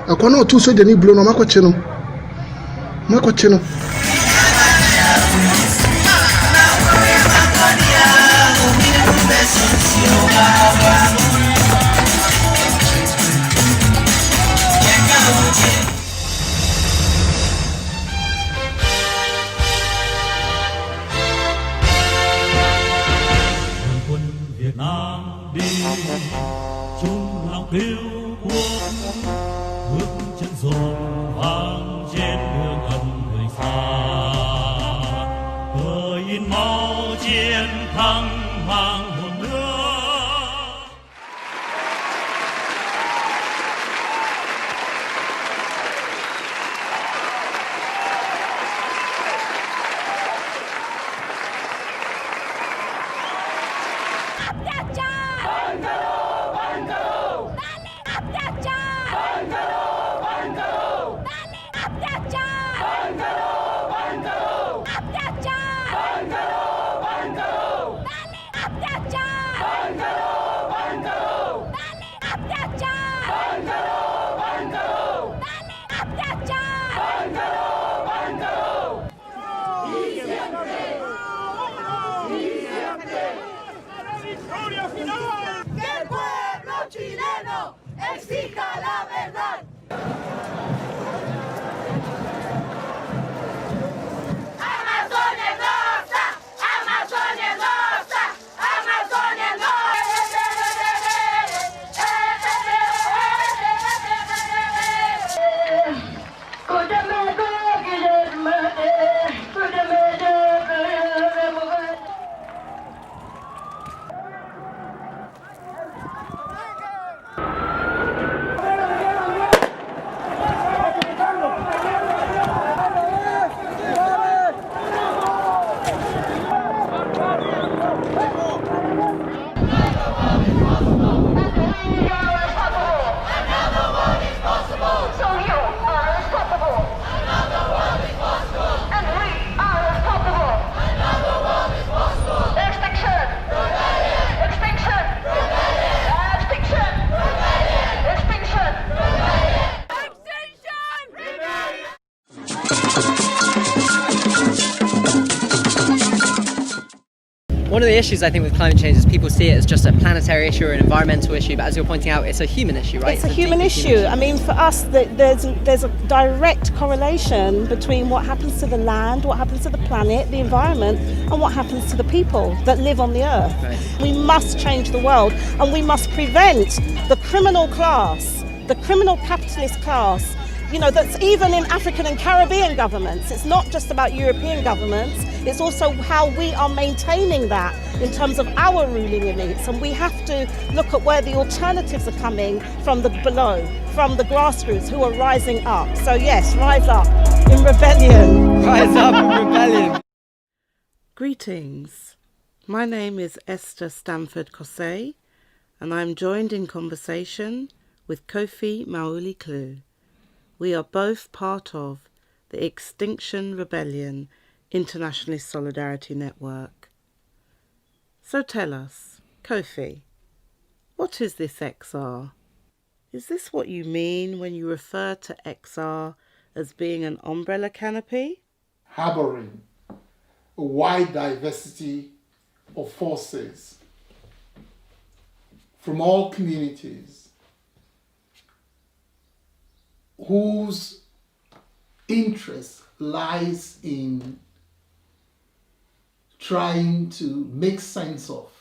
Akono tu so de ni blow no makwache no. Việt Nam đi chung lòng yêu quốc, bước chân dồn vang trên đường âm người xa, cờ in máu chiến thắng mang hồn nước. One of the issues I think with climate change is people see it as just a planetary issue or an environmental issue, but as you're pointing out, it's a human issue, right? It's a human issue. I mean, for us, there's a direct correlation between what happens to the land, what happens to the planet, the environment, and what happens to the people that live on the earth. Right. We must change the world, and we must prevent the criminal class, the criminal capitalist class, you know, that's even in African and Caribbean governments. It's not just about European governments, it's also how we are maintaining that in terms of our ruling elites. And we have to look at where the alternatives are coming from the below, from the grassroots who are rising up. So yes, rise up in rebellion. Rise up in rebellion. Greetings. My name is Esther Stanford-Xosei, and I'm joined in conversation with Kofi Mawuli. We are both part of the Extinction Rebellion Internationalist Solidarity Network. So tell us, Kofi, what is this XR? Is this what you mean when you refer to XR as being an umbrella canopy? Harboring a wide diversity of forces from all communities whose interest lies in trying to make sense of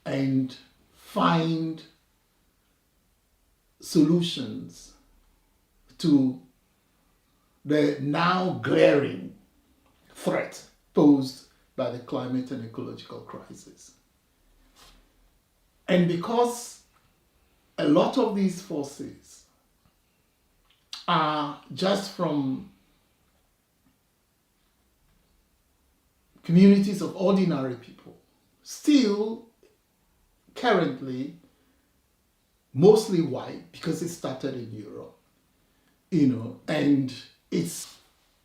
and find solutions to the now glaring threat posed by the climate and ecological crisis. And because a lot of these forces are just from communities of ordinary people, still currently mostly white, because it started in Europe, and its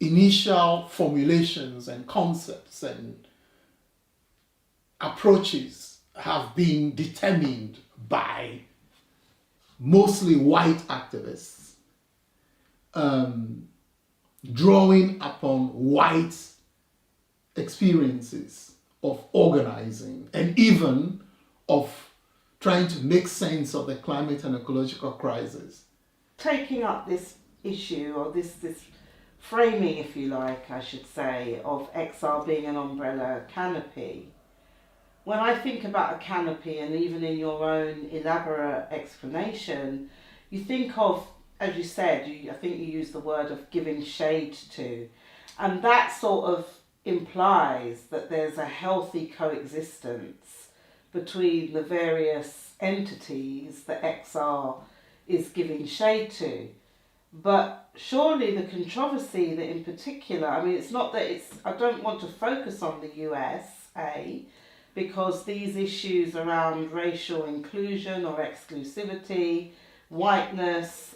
initial formulations and concepts and approaches have been determined by mostly white activists, drawing upon white experiences of organizing and even of trying to make sense of the climate and ecological crisis. Taking up this issue, or this framing, if you like, I should say, of XR being an umbrella canopy, when I think about a canopy, and even in your own elaborate explanation, you think of, as you said, I think you used the word of giving shade to, and that sort of implies that there's a healthy coexistence between the various entities that XR is giving shade to. But surely the controversy that in particular, I mean, it's not that I don't want to focus on the USA, because these issues around racial inclusion or exclusivity, whiteness,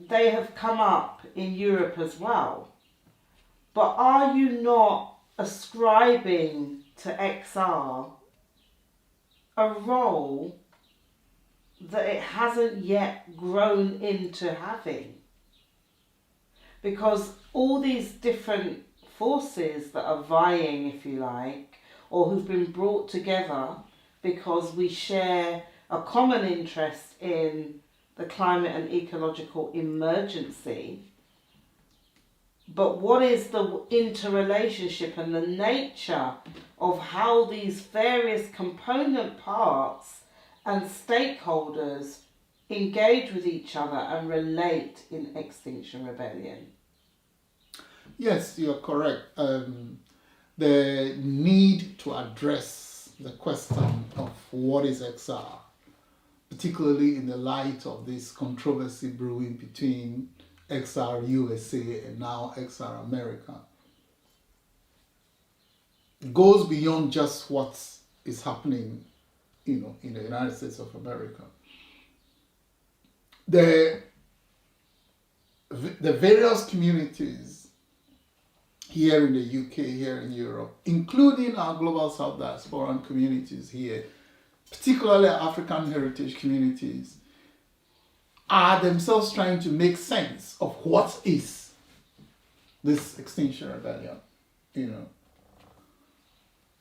they have come up in Europe as well. But are you not ascribing to XR a role that it hasn't yet grown into having? Because all these different forces that are vying, if you like, or who've been brought together because we share a common interest in the climate and ecological emergency. But what is the interrelationship and the nature of how these various component parts and stakeholders engage with each other and relate in Extinction Rebellion? Yes, you're correct. The need to address the question of what is XR, particularly in the light of this controversy brewing between XR-USA and now XR-America, goes beyond just what is happening, in the United States of America. The various communities here in the UK, here in Europe, including our Global South diasporan communities here, particularly African heritage communities, are themselves trying to make sense of what is this Extinction Rebellion.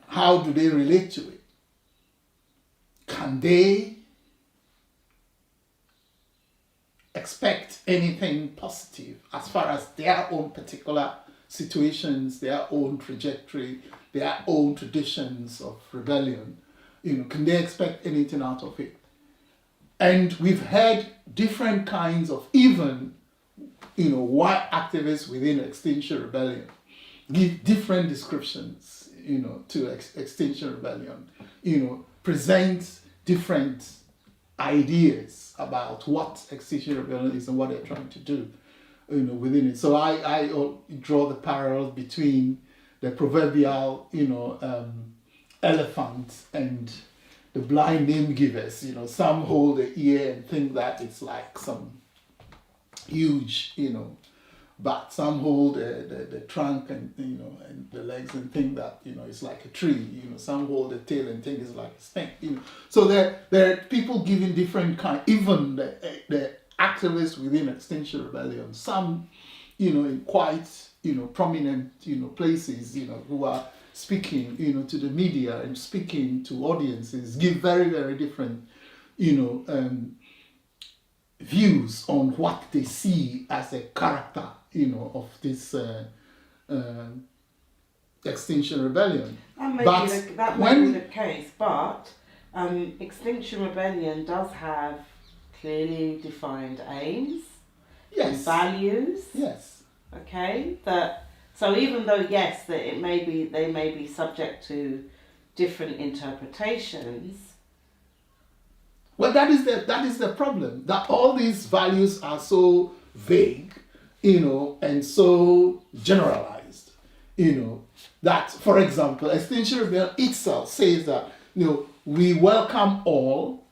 How do they relate to it? Can they expect anything positive as far as their own particular situations, their own trajectory, their own traditions of rebellion? Can they expect anything out of it? And we've heard different kinds of, even, white activists within Extinction Rebellion give different descriptions, to Extinction Rebellion, present different ideas about what Extinction Rebellion is and what they're trying to do, within it. So I draw the parallel between the proverbial, elephant and the blind name givers. Some hold the ear and think that it's like some huge, but some hold the trunk and and the legs and think that it's like a tree. Some hold the tail and think it's like a snake. So there are people giving different kind. Even the activists within Extinction Rebellion, some in quite prominent places who are speaking to the media and speaking to audiences, give very, very different views on what they see as a character of this Extinction Rebellion. That may be the case, but Extinction Rebellion does have clearly defined aims and Yes. values. Yes. Okay, so even though yes, that they may be subject to different interpretations. Well, that is the problem. That all these values are so vague, and so generalized, that, for example, Extinction Rebellion itself says that, we welcome all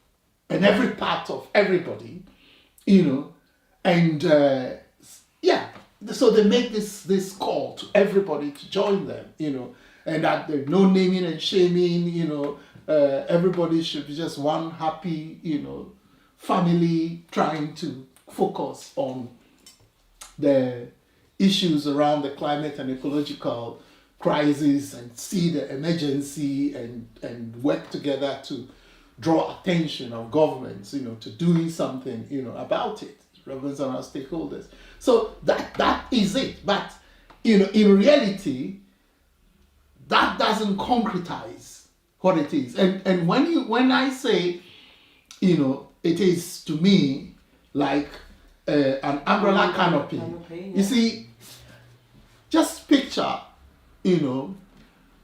and every part of everybody, and so they make this call to everybody to join them, and that there's no naming and shaming, everybody should be just one happy, family trying to focus on the issues around the climate and ecological crisis and see the emergency and work together to draw attention of governments, to doing something, about it, represent our stakeholders. So that is it. But, in reality, that doesn't concretize what it is. And when I say, it is to me like an umbrella canopy. You see, just picture,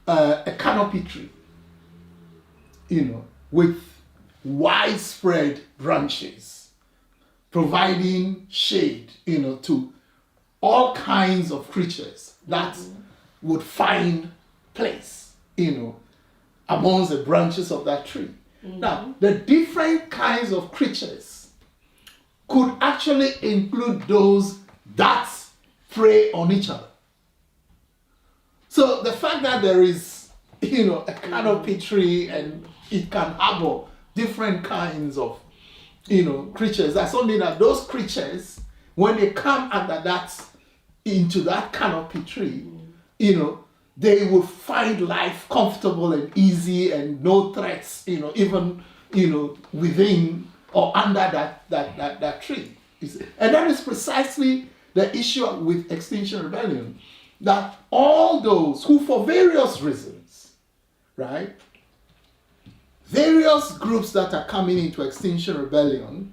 a canopy tree, with widespread branches, providing shade, to all kinds of creatures that would find place, amongst the branches of that tree. Now, the different kinds of creatures could actually include those that prey on each other. So the fact that there is, a canopy tree and it can harbor different kinds of, creatures, that's only that those creatures, when they come into that canopy tree, they will find life comfortable and easy and no threats, even, within or under that tree. And that is precisely the issue with Extinction Rebellion, that all those who, for various reasons, right, various groups that are coming into Extinction Rebellion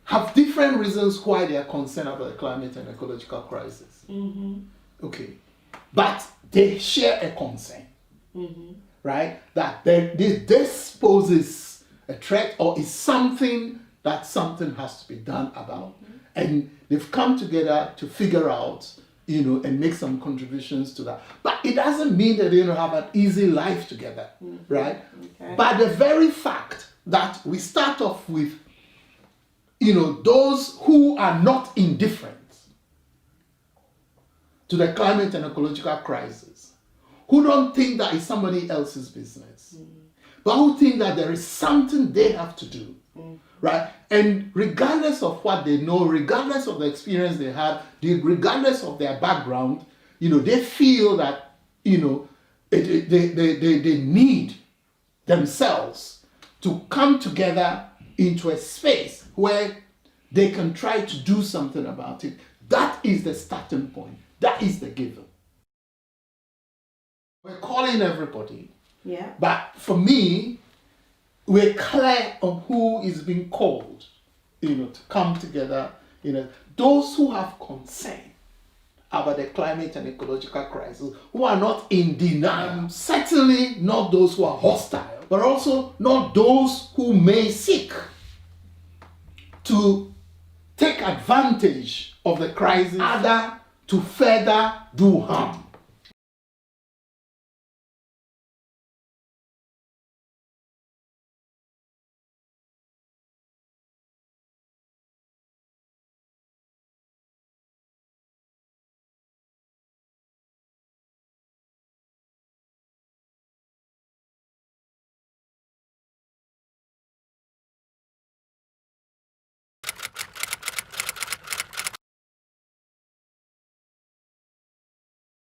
have different reasons why they are concerned about the climate and ecological crisis. Okay. But they share a concern, right? That this poses a threat or is something that something has to be done about. And they've come together to figure out, and make some contributions to that. But it doesn't mean that they don't have an easy life together, right? Okay. But the very fact that we start off with, those who are not indifferent to the climate and ecological crisis, who don't think that is somebody else's business, but who think that there is something they have to do, right? And regardless of what they know, regardless of the experience they have, regardless of their background, they feel that, they need themselves to come together into a space where they can try to do something about it. That is the starting point. That is the given. We're calling everybody. Yeah. But for me, we're clear on who is being called, to come together. Those who have concern about the climate and ecological crisis, who are not in denial, certainly not those who are hostile, but also not those who may seek to take advantage of the crisis, either to further do harm.